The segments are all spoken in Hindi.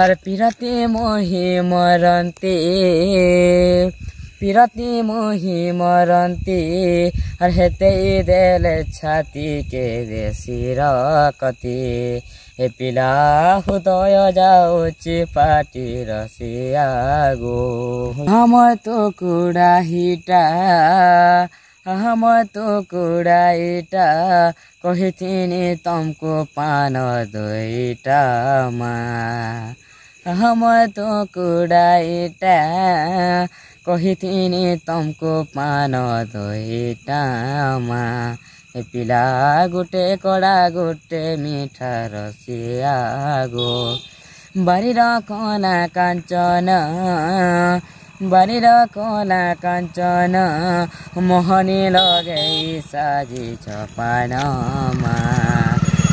हर पिरती मोहि मरन्ते पिरती मोहि मरन्ते हर हेते देल छाती के देशिर कति ए पिला हृदय जाउछि पाटी रसिया गो हमर तो कुडाहिटा हमर तो कुडाइटा कहिथिनी तमको पान दुईटा मा हमर तो कुडाइटा कहिथिनी तमको पान दुईटा मा ए पिला गुटे कड़ा गुटे मिठा रसिया गो बारीर कला कांचन बारीर कला कांचन मोहनी लगै साजी छपानमा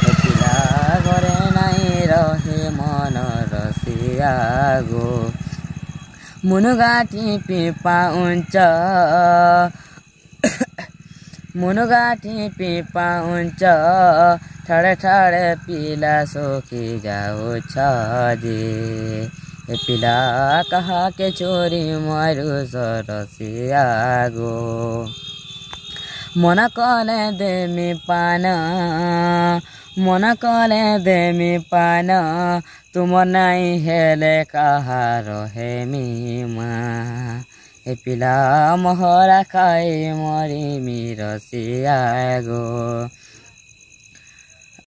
ए पिला घरे नै रहे मन रसिया गो मुनुगाठी पिपाउँछ मुनुगाठी पिपाउँछ ठाडे ठाडे पिला सोखी जाउँछ जे ए पिला कहा के छोरी मरु सरसिया गो मन कले देमी पान मन कले देमी पान तुम नाई हेले कहा रहे मीमा ए पिला मोहरा खाई मरी मी रसिया गो।